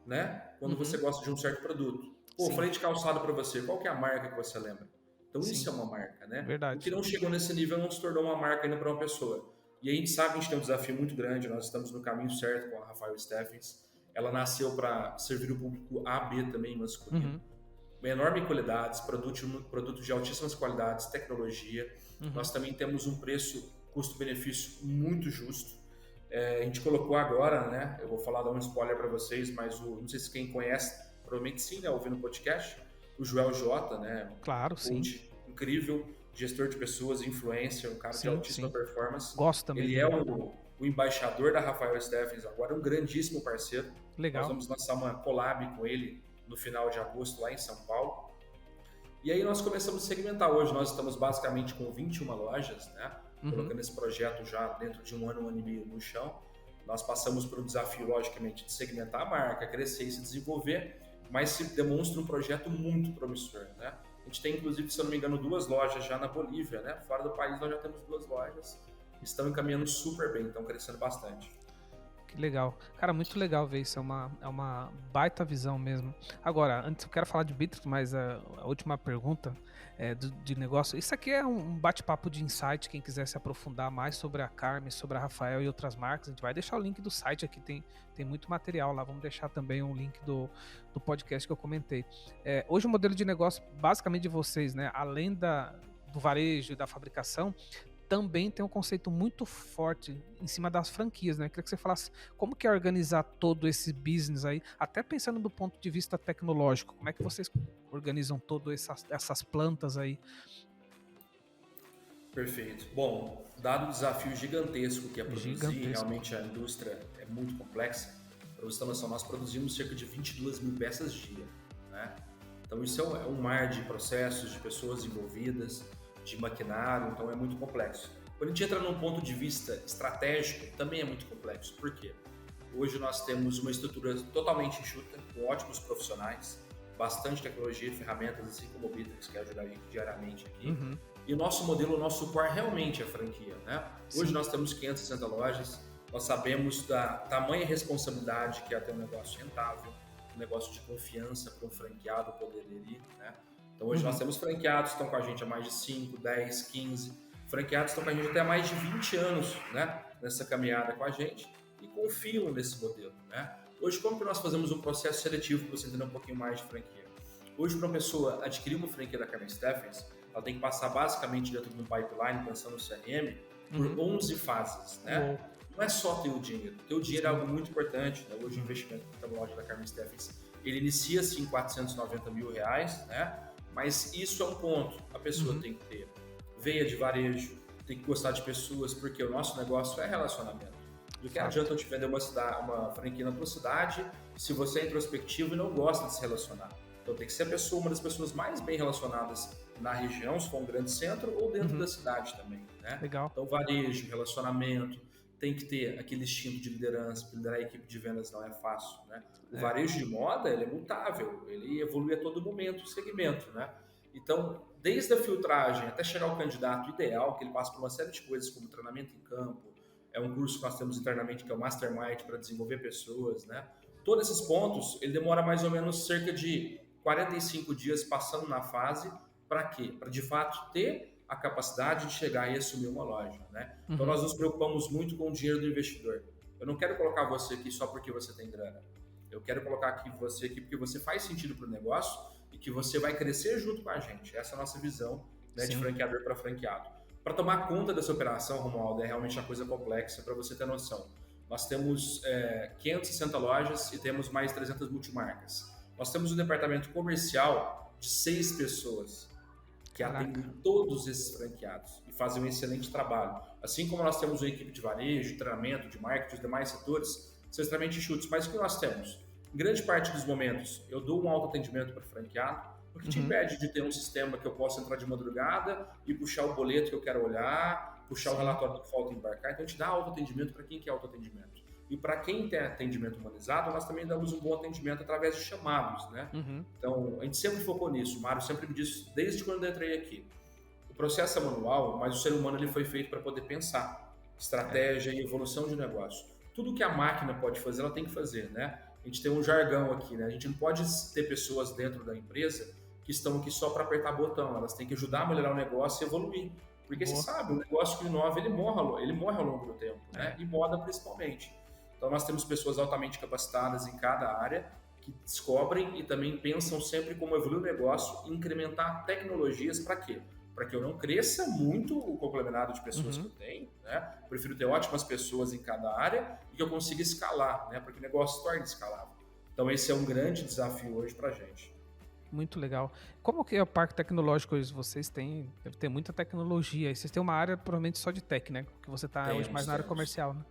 né? Quando você gosta de um certo produto. Pô, falei de calçado para você, qual que é a marca que você lembra? Então isso é uma marca, né? Verdade. O que não chegou nesse nível não se tornou uma marca ainda para uma pessoa. E a gente sabe que a gente tem um desafio muito grande, nós estamos no caminho certo com a Rafael Stephens. Ela nasceu para servir o público AB também, masculino. Enorme qualidades, produtos de altíssimas qualidades, tecnologia. Nós também temos um preço custo-benefício muito justo. A gente colocou agora, né? Eu vou falar, dar um spoiler para vocês, mas não sei se quem conhece, provavelmente sim, né? Ouvindo o podcast, o Joel J, né? Claro, sim. Incrível, gestor de pessoas, influencer, um cara de altíssima performance. Gosto também. Ele é o embaixador da Rafael Stephens agora, um grandíssimo parceiro. Legal. Nós vamos lançar uma collab com ele no final de agosto lá em São Paulo. E aí nós começamos a segmentar. Hoje nós estamos basicamente com 21 lojas, né? Colocando esse projeto já dentro de um ano e meio no chão. Nós passamos por um desafio, logicamente, de segmentar a marca, crescer e se desenvolver, mas se demonstra um projeto muito promissor, né? A gente tem, inclusive, se eu não me engano, 2 lojas já na Bolívia, né? Fora do país nós já temos 2 lojas. Estão encaminhando super bem, estão crescendo bastante. Que legal. Cara, muito legal ver isso. É uma baita visão mesmo. Agora, antes eu quero falar de Bitrix, mas a última pergunta de negócio. Isso aqui é um bate-papo de insight. Quem quiser se aprofundar mais sobre a Carmen, sobre a Rafael e outras marcas, a gente vai deixar o link do site aqui. Tem muito material lá. Vamos deixar também um link do podcast que eu comentei. Hoje o modelo de negócio, basicamente de vocês, né? Além do varejo e da fabricação, também tem um conceito muito forte em cima das franquias, né? Eu queria que você falasse como que é organizar todo esse business aí, até pensando do ponto de vista tecnológico, como é que vocês organizam todas essas plantas aí? Perfeito. Bom, dado o desafio gigantesco que é produzir, realmente a indústria é muito complexa. Para você ter noção, nós produzimos cerca de 22 mil peças dia, né? Então isso é um mar de processos, de pessoas envolvidas, de maquinário, então é muito complexo. Quando a gente entra num ponto de vista estratégico, também é muito complexo. Por quê? Hoje nós temos uma estrutura totalmente enxuta, com ótimos profissionais, bastante tecnologia e ferramentas, assim como o Bitrix, que ajuda a gente diariamente aqui. E o nosso modelo, o nosso core realmente é franquia, né? Hoje nós temos 560 lojas, nós sabemos da tamanha responsabilidade que é ter um negócio rentável, um negócio de confiança para um franqueado poder aderir, né? Então hoje nós temos franqueados que estão com a gente há mais de 5, 10, 15. Franqueados que estão com a gente até há mais de 20 anos, né? Nessa caminhada com a gente e confiam nesse modelo, né? Hoje, como que nós fazemos um processo seletivo para você entender um pouquinho mais de franquia? Hoje, para uma pessoa adquirir uma franquia da Carmen Stephens, ela tem que passar basicamente dentro de um pipeline, pensando no CRM, por 11 fases, né? não é só ter o dinheiro. Ter o dinheiro é algo muito importante, né? Hoje o investimento tecnológico da Carmen Steffens, ele inicia-se em R$490 mil, né? Mas isso é um ponto. A pessoa tem que ter veia de varejo, tem que gostar de pessoas, porque o nosso negócio é relacionamento. Do que adianta eu te vender uma franquia na tua cidade se você é introspectivo e não gosta de se relacionar? Então tem que ser uma das pessoas mais bem relacionadas na região, se for um grande centro, ou dentro da cidade também, né? Legal. Então varejo, relacionamento, tem que ter aquele instinto de liderança, liderar a equipe de vendas não é fácil, né? O varejo de moda, ele é mutável, ele evolui a todo momento o segmento, né? Então, desde a filtragem até chegar ao candidato ideal, que ele passa por uma série de coisas, como treinamento em campo, é um curso que nós temos internamente que é o Mastermind para desenvolver pessoas, né? Todos esses pontos, ele demora mais ou menos cerca de 45 dias passando na fase, para quê? Para de fato ter a capacidade de chegar e assumir uma loja, né? Então nós nos preocupamos muito com o dinheiro do investidor. Eu não quero colocar você aqui só porque você tem grana. Eu quero colocar você aqui porque você faz sentido para o negócio e que você vai crescer junto com a gente. Essa é a nossa visão, né, de franqueador para franqueado. Para tomar conta dessa operação, Romualdo, é realmente uma coisa complexa, para você ter noção. Nós temos 560 lojas e temos mais 300 multimarcas. Nós temos um departamento comercial de 6 pessoas que atendem todos esses franqueados e fazem um excelente trabalho. Assim como nós temos uma equipe de varejo, treinamento, de marketing, os demais setores, são extremamente enxutos. Mas o que nós temos? Em grande parte dos momentos, eu dou um autoatendimento para o franqueado, porque te impede de ter um sistema que eu possa entrar de madrugada e puxar o boleto que eu quero olhar, puxar o relatório que falta embarcar. Então, a gente dá autoatendimento para quem quer autoatendimento. E para quem tem atendimento humanizado, nós também damos um bom atendimento através de chamados, né? Então, a gente sempre focou nisso. O Mário sempre me disse, desde quando eu entrei aqui, o processo é manual, mas o ser humano ele foi feito para poder pensar estratégia e evolução de negócio. Tudo que a máquina pode fazer, ela tem que fazer, né? A gente tem um jargão aqui, né? A gente não pode ter pessoas dentro da empresa que estão aqui só para apertar botão. Elas têm que ajudar a melhorar o negócio e evoluir. Porque você sabe, o negócio que inova, ele morre ao longo do tempo, né? E moda principalmente. Então nós temos pessoas altamente capacitadas em cada área que descobrem e também pensam sempre como evoluir o negócio e incrementar tecnologias para quê? Para que eu não cresça muito o conglomerado de pessoas que eu tenho, né? Prefiro ter ótimas pessoas em cada área e que eu consiga escalar, né? Para que o negócio se torne escalável. Então esse é um grande desafio hoje para a gente. Muito legal. Como que é o parque tecnológico hoje? Vocês têm, deve ter muita tecnologia. E vocês têm uma área provavelmente só de tech, né? Que você está hoje mais na área comercial, né?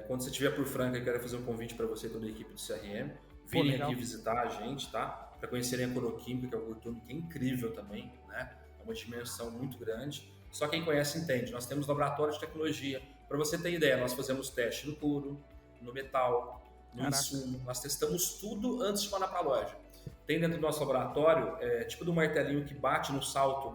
Quando você estiver por Franca, eu quero fazer um convite para você e toda a equipe do CRM. Virem aqui visitar a gente, tá? Para conhecerem a Coroquímica, que é o Curtume, que é incrível também, né? É uma dimensão muito grande. Só quem conhece entende. Nós temos laboratório de tecnologia. Para você ter ideia, nós fazemos teste no couro, no metal, no insumo. Nós testamos tudo antes de mandar para a loja. Tem dentro do nosso laboratório, tipo do martelinho que bate no salto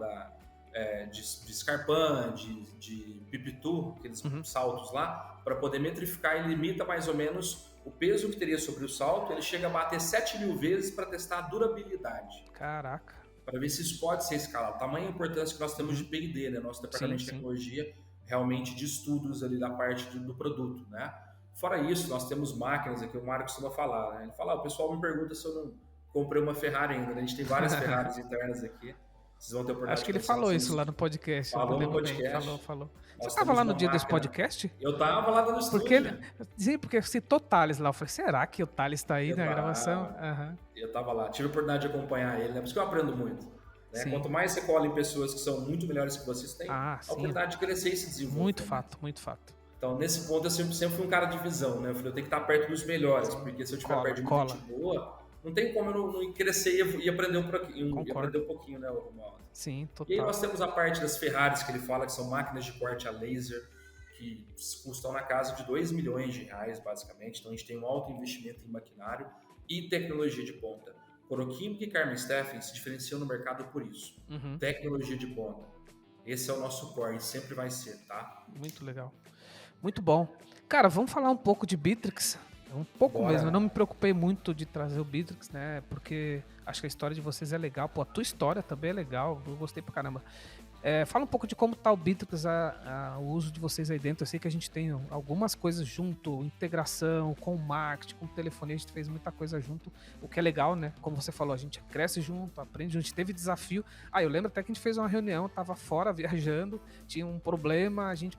de Scarpan, de Pipitu, aqueles saltos lá, para poder metrificar. Ele limita mais ou menos o peso que teria sobre o salto. Ele chega a bater 7.000 vezes para testar a durabilidade. Caraca! Para ver se isso pode ser escalado. Tamanha importância que nós temos de P&D, né? Nosso departamento de tecnologia, realmente de estudos ali da parte do produto, né? Fora isso, nós temos máquinas aqui, o Mário costuma falar, né? Ele fala, o pessoal me pergunta se eu não comprei uma Ferrari ainda, né? A gente tem várias Ferraris internas aqui. Vocês vão ter oportunidade. Acho que ele falou isso lá no podcast. Falou no podcast. Falou. Você estava lá no dia desse podcast? Eu estava lá no estúdio. Porque citou Thales lá. Eu falei, será que o Thales está aí na gravação? Eu estava lá. Tive a oportunidade de acompanhar ele, né? Por isso que eu aprendo muito. Né? Quanto mais você cola em pessoas que são muito melhores que vocês têm, a oportunidade de crescer e se desenvolver. Muito fato. Então, nesse ponto, eu sempre fui um cara de visão, né? Eu falei, eu tenho que estar perto dos melhores, porque se eu estiver perto de muita gente boa, não tem como eu não crescer e aprender um pouquinho, né, Romualdo? Sim, total. E aí nós temos a parte das Ferraris que ele fala, que são máquinas de corte a laser, que custam na casa de R$2 milhões, basicamente. Então a gente tem um alto investimento em maquinário e tecnologia de ponta. Coroquímica e Carmen Steffens se diferenciam no mercado por isso. Tecnologia de ponta. Esse é o nosso core e sempre vai ser, tá? Muito legal. Muito bom. Cara, vamos falar um pouco de Bitrix. Um pouco mesmo, eu não me preocupei muito de trazer o Bitrix, né, porque acho que a história de vocês é legal, a tua história também é legal, eu gostei pra caramba. Fala um pouco de como tá o Bitrix, o uso de vocês aí dentro. Eu sei que a gente tem algumas coisas junto, integração com o marketing, com o telefonia, a gente fez muita coisa junto, o que é legal, né? Como você falou, a gente cresce junto, aprende junto, a gente teve desafio. Eu lembro até que a gente fez uma reunião, tava fora viajando, tinha um problema, a gente,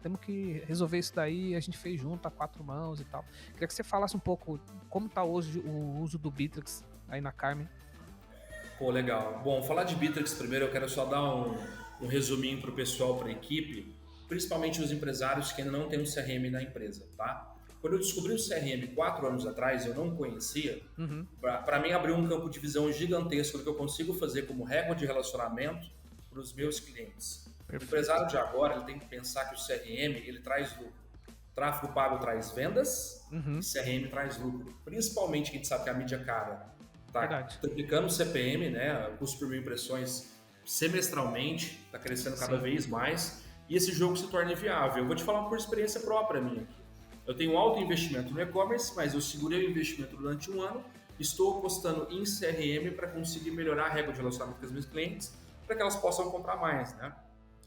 temos que resolver isso daí, a gente fez junto, a 4 mãos e tal. Queria que você falasse um pouco como tá hoje o uso do Bitrix aí na Carmen. Pô, legal. Bom, falar de Bitrix primeiro, eu quero só dar um resuminho para o pessoal, para a equipe, principalmente os empresários que ainda não têm um CRM na empresa, tá? Quando eu descobri o CRM 4 anos atrás, eu não conhecia, para mim abriu um campo de visão gigantesco do que eu consigo fazer como régua de relacionamento para os meus clientes. Perfeito. O empresário de agora ele tem que pensar que o CRM ele traz lucro. Tráfego pago traz vendas e CRM traz lucro. Principalmente que a gente sabe que a mídia cara está triplicando o CPM, né? O custo por mil impressões semestralmente, está crescendo cada vez mais, e esse jogo se torna inviável. Eu vou te falar por experiência própria minha aqui. Eu tenho alto investimento no e-commerce, mas eu segurei o investimento durante um ano, estou apostando em CRM para conseguir melhorar a régua de relacionamento com os meus clientes, para que elas possam comprar mais, né?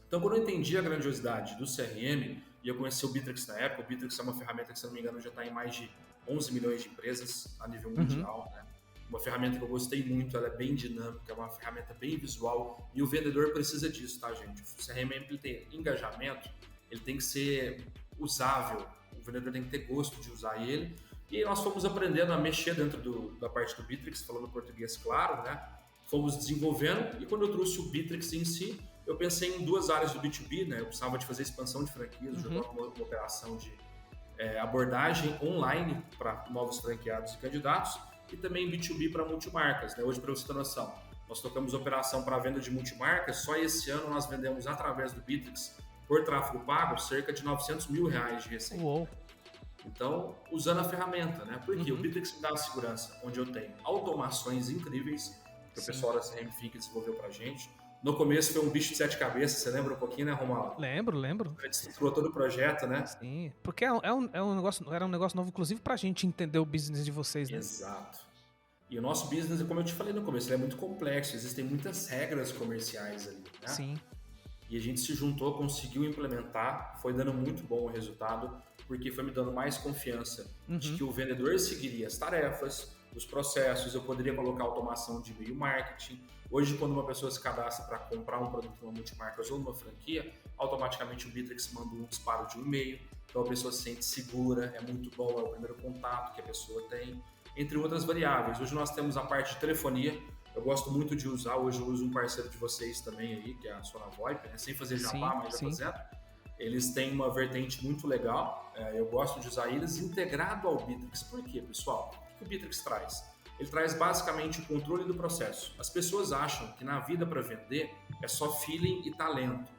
Então, quando eu entendi a grandiosidade do CRM, e eu conheci o Bitrix na época, o Bitrix é uma ferramenta que, se não me engano, já está em mais de 11 milhões de empresas a nível mundial, né? Uma ferramenta que eu gostei muito, ela é bem dinâmica, é uma ferramenta bem visual e o vendedor precisa disso, tá, gente? O CRM ele tem engajamento, ele tem que ser usável, o vendedor tem que ter gosto de usar ele. E aí nós fomos aprendendo a mexer dentro da parte do Bitrix, falando português claro, né? Fomos desenvolvendo e quando eu trouxe o Bitrix em si, eu pensei em duas áreas do B2B, né? Eu precisava de fazer expansão de franquias, jogar uma operação de abordagem online para novos franqueados e candidatos, e também B2B para multimarcas, né? Hoje, para você ter noção, nós tocamos operação para venda de multimarcas, só esse ano nós vendemos através do Bitrix, por tráfego pago, cerca de R$900 mil de receita. Uou. Então, usando a ferramenta, né? Porque o Bitrix me dá uma segurança, onde eu tenho automações incríveis, que o pessoal da CRMFIC desenvolveu para a gente. No começo foi um bicho de 7 cabeças, você lembra um pouquinho, né, Romualdo? Lembro. A gente estruturou todo o projeto, né? Sim, porque era um negócio novo, inclusive pra gente entender o business de vocês, né? Exato. E o nosso business, como eu te falei no começo, ele é muito complexo, existem muitas regras comerciais ali, né? Sim. E a gente se juntou, conseguiu implementar, foi dando muito bom o resultado, porque foi me dando mais confiança de que o vendedor seguiria as tarefas, os processos, eu poderia colocar automação de e-mail marketing. Hoje, quando uma pessoa se cadastra para comprar um produto numa multimarcas ou numa franquia, automaticamente o Bitrix manda um disparo de um e-mail, então a pessoa se sente segura, é muito bom, é o primeiro contato que a pessoa tem, entre outras variáveis. Hoje nós temos a parte de telefonia, eu gosto muito de usar, hoje eu uso um parceiro de vocês também aí, que é a SonaVoIP, né? Sem fazer jabá, mas já fazendo. Eles têm uma vertente muito legal, eu gosto de usar eles integrado ao Bitrix. Por quê, pessoal? O que o Bitrix traz? Ele traz basicamente o controle do processo. As pessoas acham que na vida para vender é só feeling e talento.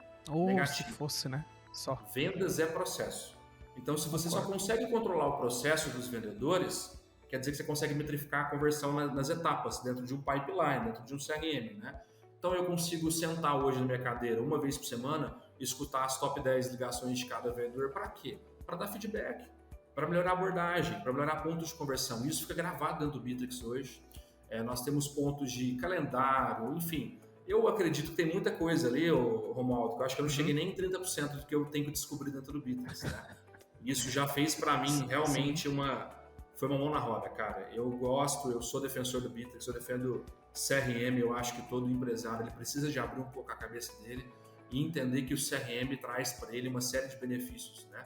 Se fosse, né? Só. Vendas é processo. Então, se você só consegue controlar o processo dos vendedores, quer dizer que você consegue metrificar a conversão nas etapas, dentro de um pipeline, dentro de um CRM, né? Então, eu consigo sentar hoje na minha cadeira uma vez por semana e escutar as top 10 ligações de cada vendedor. Para quê? Para dar feedback, para melhorar a abordagem, para melhorar pontos de conversão. Isso fica gravado dentro do Bitrix hoje. Nós temos pontos de calendário, enfim. Eu acredito que tem muita coisa ali, Romualdo, que eu acho que eu não cheguei nem em 30% do que eu tenho que descobrir dentro do Bitrix, né? Isso já fez para mim realmente foi uma mão na roda, cara. Eu gosto, eu sou defensor do Bitrix, eu defendo CRM, eu acho que todo empresário ele precisa de abrir um pouco a cabeça dele e entender que o CRM traz para ele uma série de benefícios, né?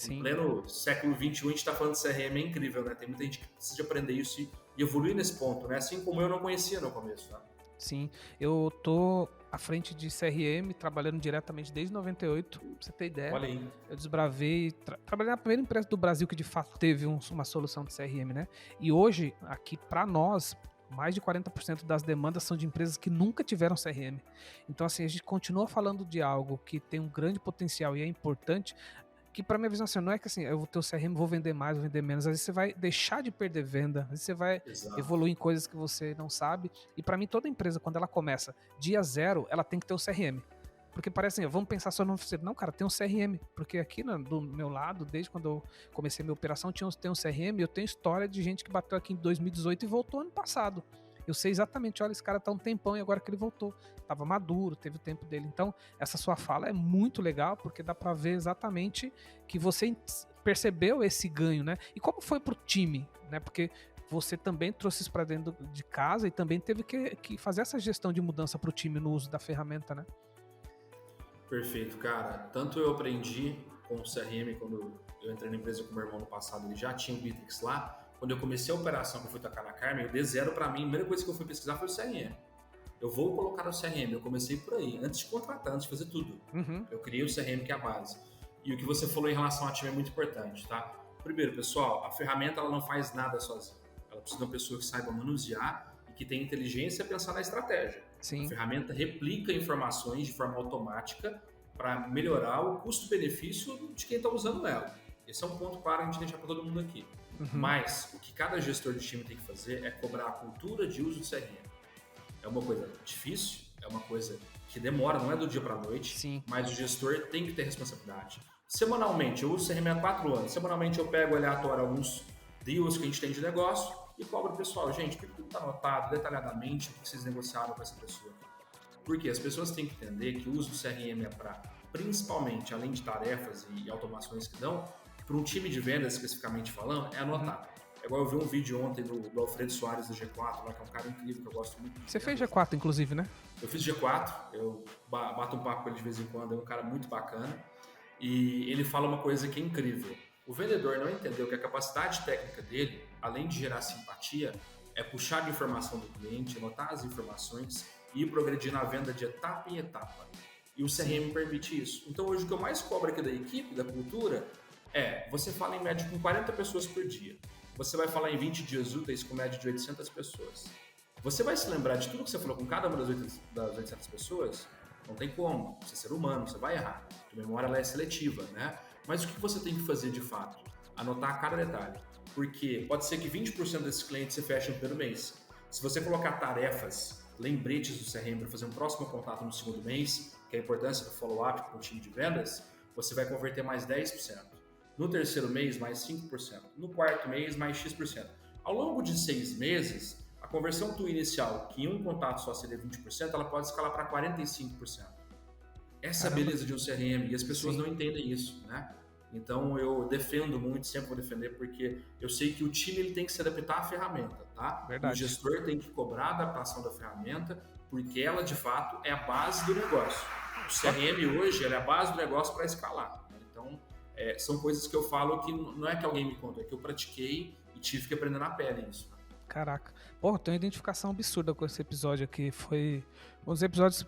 Em pleno século XXI, a gente está falando de CRM, é incrível, né? Tem muita gente que precisa aprender isso e evoluir nesse ponto, né? Assim como eu não conhecia no começo, tá? Sim, eu tô à frente de CRM, trabalhando diretamente desde 98, pra você ter ideia. Olha aí. Eu desbravei, trabalhei na primeira empresa do Brasil que de fato teve uma solução de CRM, né? E hoje, aqui para nós, mais de 40% das demandas são de empresas que nunca tiveram CRM. Então, assim, a gente continua falando de algo que tem um grande potencial e é importante, que para minha visão, assim, não é que assim, eu vou ter o CRM, vou vender mais, vou vender menos. Às vezes você vai deixar de perder venda, às vezes você vai evoluir em coisas que você não sabe. E para mim, toda empresa, quando ela começa dia zero, ela tem que ter o CRM. Porque parece assim, vamos pensar só no financeiro. Não, cara, tem um CRM. Porque aqui do meu lado, desde quando eu comecei minha operação, tem um CRM. Eu tenho história de gente que bateu aqui em 2018 e voltou ano passado. Eu sei exatamente, olha, esse cara tá um tempão e agora que ele voltou. Tava maduro, teve o tempo dele. Então, essa sua fala é muito legal, porque dá pra ver exatamente que você percebeu esse ganho, né? E como foi pro time, né? Porque você também trouxe isso pra dentro de casa e também teve que fazer essa gestão de mudança pro time no uso da ferramenta, né? Perfeito, cara. Tanto eu aprendi com o CRM quando eu entrei na empresa com o meu irmão no passado, ele já tinha o Bitrix lá. Quando eu comecei a operação, que eu fui tocar na Carmen, o D0 para mim, a primeira coisa que eu fui pesquisar foi o CRM. Eu vou colocar no CRM, eu comecei por aí, antes de contratar, antes de fazer tudo. Eu criei o CRM, que é a base. E o que você falou em relação ao time é muito importante, tá? Primeiro, pessoal, a ferramenta ela não faz nada sozinha. Ela precisa de uma pessoa que saiba manusear e que tenha inteligência a pensar na estratégia. Sim. A ferramenta replica informações de forma automática para melhorar o custo-benefício de quem está usando ela. Esse é um ponto claro a gente deixar para todo mundo aqui. Mas o que cada gestor de time tem que fazer é cobrar a cultura de uso do CRM. É uma coisa difícil, é uma coisa que demora, não é do dia para a noite, Sim. Mas o gestor tem que ter responsabilidade. Semanalmente, eu uso o CRM há 4 anos, semanalmente eu pego aleatório alguns deals que a gente tem de negócio e cobro o pessoal, gente, por que tudo está anotado detalhadamente, o que vocês negociaram com essa pessoa? Porque as pessoas têm que entender que o uso do CRM é para, principalmente, além de tarefas e automações que dão, para um time de vendas especificamente falando, é anotar. É igual eu vi um vídeo ontem do Alfredo Soares do G4, lá, que é um cara incrível que eu gosto muito. Você fez G4, inclusive, né? Eu fiz G4, eu bato um papo com ele de vez em quando, é um cara muito bacana. E ele fala uma coisa que é incrível. O vendedor não entendeu que a capacidade técnica dele, além de gerar simpatia, é puxar a informação do cliente, anotar as informações e ir progredindo a venda de etapa em etapa. E o CRM permite isso. Então hoje o que eu mais cobro aqui da equipe, da cultura, você fala em média com 40 pessoas por dia. Você vai falar em 20 dias úteis com média de 800 pessoas. Você vai se lembrar de tudo que você falou com cada uma das 800 pessoas? Não tem como. Você é ser humano, você vai errar. A memória ela é seletiva, né? Mas o que você tem que fazer de fato? Anotar cada detalhe. Porque pode ser que 20% desses clientes você feche no primeiro mês. Se você colocar tarefas, lembretes do CRM para fazer um próximo contato no segundo mês, que é a importância do follow-up com o time de vendas, você vai converter mais 10%. No terceiro mês, mais 5%. No quarto mês, mais X%. Ao longo de 6 meses, a conversão tua inicial, que em um contato só seria 20%, ela pode escalar para 45%. Essa é a beleza de um CRM e as pessoas não entendem isso, né? Então eu defendo muito, sempre vou defender, porque eu sei que o time ele tem que se adaptar à ferramenta, tá? Verdade. O gestor tem que cobrar a adaptação da ferramenta, porque ela de fato é a base do negócio. O CRM hoje é a base do negócio para escalar. Né? Então são coisas que eu falo que não é que alguém me conta, é que eu pratiquei e tive que aprender na pele isso. Caraca. Pô, tem uma identificação absurda com esse episódio aqui. Foi um dos episódios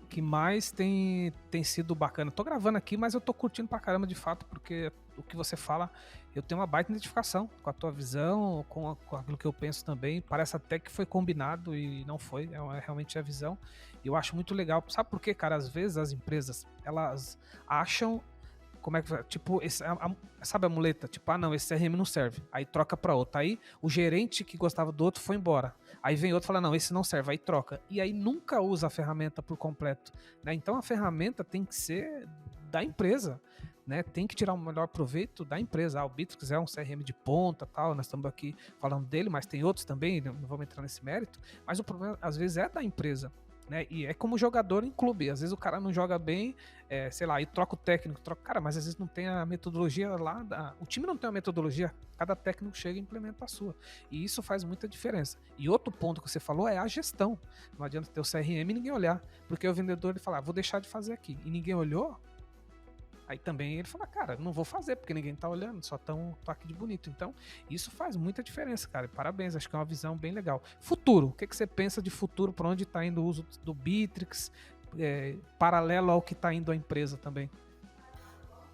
que mais tem sido bacana. Tô gravando aqui, mas eu tô curtindo pra caramba de fato, porque o que você fala, eu tenho uma baita identificação com a tua visão, com aquilo que eu penso também. Parece até que foi combinado e não foi, realmente a visão. E eu acho muito legal. Sabe por quê, cara? Às vezes as empresas, elas acham... Como é que tipo, sabe a muleta? Tipo, não, esse CRM não serve. Aí troca pra outro. Aí o gerente que gostava do outro foi embora. Aí vem outro e fala, não, esse não serve. Aí troca. E aí nunca usa a ferramenta por completo. Né? Então a ferramenta tem que ser da empresa. Né? Tem que tirar o melhor proveito da empresa. O Bitrix é um CRM de ponta, tal. Nós estamos aqui falando dele, mas tem outros também, não vamos entrar nesse mérito. Mas o problema, às vezes, é da empresa. Né? E é como jogador em clube, às vezes o cara não joga bem, sei lá, e troca o técnico, cara, mas às vezes não tem a metodologia lá, o time não tem uma metodologia, cada técnico chega e implementa a sua, e isso faz muita diferença. E outro ponto que você falou é a gestão, não adianta ter o CRM e ninguém olhar, porque o vendedor ele fala, vou deixar de fazer aqui, e ninguém olhou, aí também ele fala, cara, não vou fazer, porque ninguém tá olhando, só tão aqui de bonito. Então, isso faz muita diferença, cara. Parabéns, acho que é uma visão bem legal. Futuro, o que você pensa de futuro, para onde tá indo o uso do Bitrix, paralelo ao que tá indo a empresa também?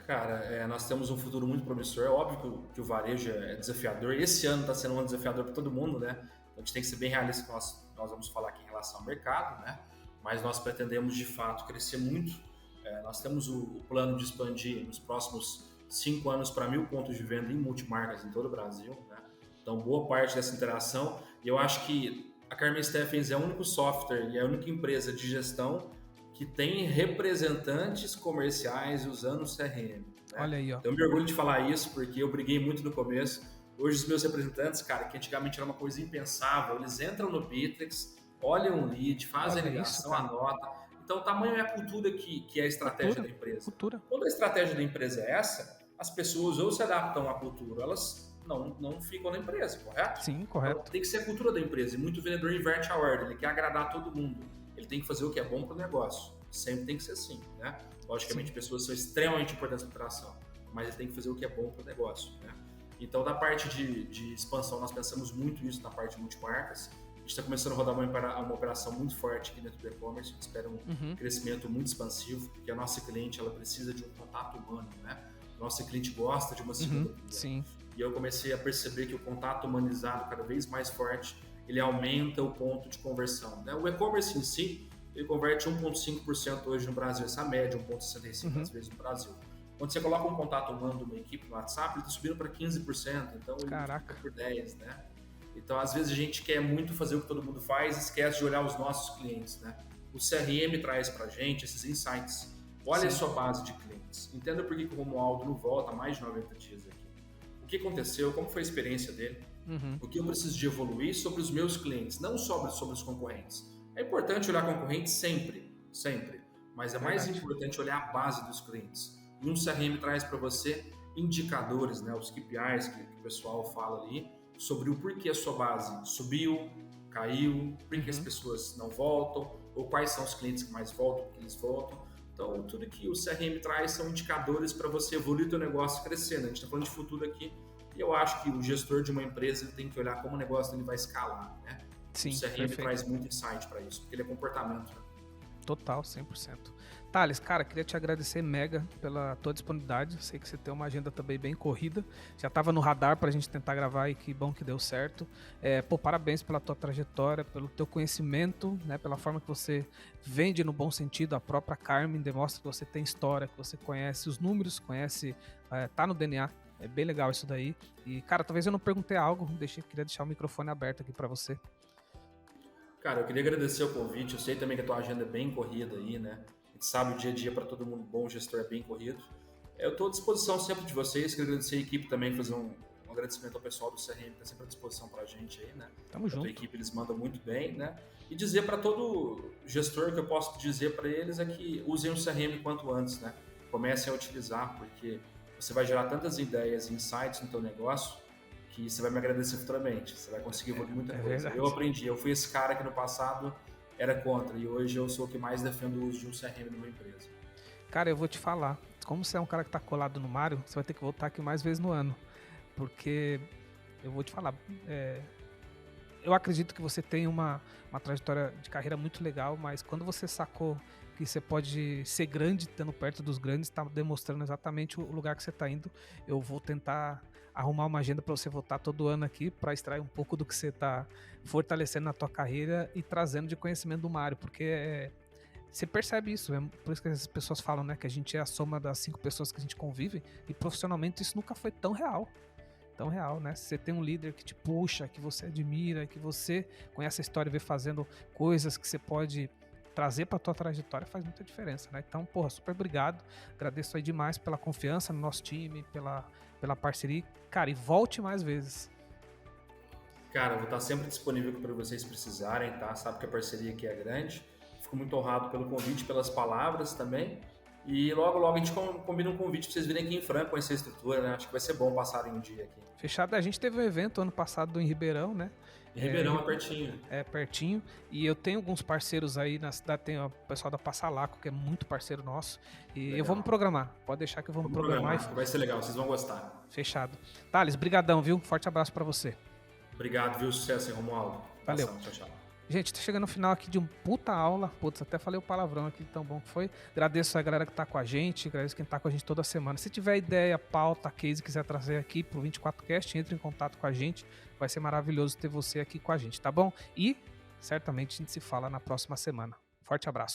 Cara, nós temos um futuro muito promissor. É óbvio que o varejo é desafiador. Esse ano está sendo um ano desafiador para todo mundo, né? Então, a gente tem que ser bem realista que nós vamos falar aqui em relação ao mercado, né? Mas nós pretendemos, de fato, crescer muito. Nós temos o plano de expandir nos próximos 5 anos para 1.000 pontos de venda em multimarcas em todo o Brasil. Né? Então, boa parte dessa interação. E eu acho que a Carmen Steffens é o único software e é a única empresa de gestão que tem representantes comerciais usando o CRM. Né? Olha aí, ó. Então, eu me orgulho de falar isso, porque eu briguei muito no começo. Hoje os meus representantes, cara, que antigamente era uma coisa impensável, eles entram no Bittrex, olham o lead, fazem a ligação, anota. Então, o tamanho é a cultura que é a estratégia da empresa. Quando a estratégia da empresa é essa, as pessoas ou se adaptam à cultura, elas não ficam na empresa, correto? Sim, correto. Então, tem que ser a cultura da empresa. E muito vendedor inverte a ordem, ele quer agradar todo mundo. Ele tem que fazer o que é bom para o negócio. Sempre tem que ser assim, né? Logicamente, pessoas são extremamente importantes para a operação, mas ele tem que fazer o que é bom para o negócio, né? Então, da parte de expansão, nós pensamos muito isso na parte de multimarcas. A gente está começando a rodar uma operação muito forte aqui dentro do e-commerce. A gente espera um crescimento muito expansivo, porque a nossa cliente ela precisa de um contato humano, né? A nossa cliente gosta de uma segunda opinião. Sim. E eu comecei a perceber que o contato humanizado, cada vez mais forte, ele aumenta o ponto de conversão, né? O e-commerce em si, ele converte 1,5% hoje no Brasil, essa média, 1,65% às vezes no Brasil. Quando você coloca um contato humano de uma equipe no WhatsApp, ele está subindo para 15%, então ele fica por 10%, né? Então, às vezes a gente quer muito fazer o que todo mundo faz e esquece de olhar os nossos clientes, né? O CRM traz para a gente esses insights. Olha a sua base de clientes. Entenda por que o Romualdo não volta há mais de 90 dias aqui. O que aconteceu, como foi a experiência dele, o que eu preciso de evoluir sobre os meus clientes, não sobre os concorrentes. É importante olhar concorrentes sempre, mas é mais importante olhar a base dos clientes. E um CRM traz para você indicadores, né, os KPIs que o pessoal fala ali, sobre o porquê a sua base subiu, caiu, por que as pessoas não voltam, ou quais são os clientes que mais voltam, que eles voltam. Então, tudo que o CRM traz são indicadores para você evoluir o seu negócio crescendo. A gente está falando de futuro aqui, e eu acho que o gestor de uma empresa ele tem que olhar como o negócio dele vai escalar, né? Sim, o CRM traz muito insight para isso, porque ele é comportamento. Né? Total, 100%. Thales, cara, queria te agradecer mega pela tua disponibilidade. Sei que você tem uma agenda também bem corrida. Já estava no radar para a gente tentar gravar e que bom que deu certo. Parabéns pela tua trajetória, pelo teu conhecimento, né, pela forma que você vende no bom sentido. A própria Carmen demonstra que você tem história, que você conhece os números, tá no DNA. É bem legal isso daí. E, cara, talvez eu não perguntei algo, queria deixar o microfone aberto aqui para você. Cara, eu queria agradecer o convite. Eu sei também que a tua agenda é bem corrida aí, né? A gente sabe o dia a dia para todo mundo, bom gestor é bem corrido. Eu estou à disposição sempre de vocês. Quero agradecer a equipe também, fazer um agradecimento ao pessoal do CRM que está sempre à disposição para a gente aí, né? Tamo junto. A equipe eles mandam muito bem, né? E dizer para todo gestor que eu posso dizer para eles é que usem o CRM quanto antes, né? Comecem a utilizar, porque você vai gerar tantas ideias e insights no teu negócio que você vai me agradecer futuramente. Você vai conseguir evoluir muita coisa. Verdade. Eu aprendi. Eu fui esse cara que no passado era contra e hoje eu sou o que mais defendo o uso de um CRM numa empresa. Cara, eu vou te falar. Como você é um cara que tá colado no Mário, você vai ter que voltar aqui mais vezes no ano. Porque eu vou te falar. Eu acredito que você tem uma trajetória de carreira muito legal, mas quando você sacou que você pode ser grande, estando perto dos grandes, está demonstrando exatamente o lugar que você está indo. Eu vou tentar arrumar uma agenda para você voltar todo ano aqui, para extrair um pouco do que você está fortalecendo na tua carreira e trazendo de conhecimento do Mário, porque você percebe isso, por isso que as pessoas falam, né, que a gente é a soma das 5 pessoas que a gente convive, e profissionalmente isso nunca foi tão real, né? Se você tem um líder que te puxa, que você admira, que você conhece a história e vê fazendo coisas que você pode trazer para tua trajetória, faz muita diferença, né? Então, porra, super obrigado, agradeço aí demais pela confiança no nosso time, pela parceria, cara, e volte mais vezes. Cara, eu vou estar sempre disponível para vocês precisarem, tá? Sabe que a parceria aqui é grande, fico muito honrado pelo convite, pelas palavras também, e logo logo a gente combina um convite para vocês virem aqui em Franca conhecer a estrutura, né? Acho que vai ser bom passarem um dia aqui. Fechado, a gente teve um evento ano passado em Ribeirão, né? Em Ribeirão é pertinho. É pertinho. E eu tenho alguns parceiros aí na cidade. Tem o pessoal da Passalaco, que é muito parceiro nosso. E legal. Eu vou me programar. Pode deixar que eu vou me programar. Vai ser legal, vocês vão gostar. Fechado. Thales, brigadão, viu? Forte abraço pra você. Obrigado, viu? Sucesso aí, Romualdo. Valeu. Tchau, tchau. Gente, tá chegando no final aqui de um puta aula. Putz, até falei o palavrão aqui, tão bom que foi. Agradeço a galera que tá com a gente, agradeço quem tá com a gente toda semana. Se tiver ideia, pauta, case, quiser trazer aqui pro 24Cast, entre em contato com a gente. Vai ser maravilhoso ter você aqui com a gente, tá bom? E certamente a gente se fala na próxima semana. Forte abraço.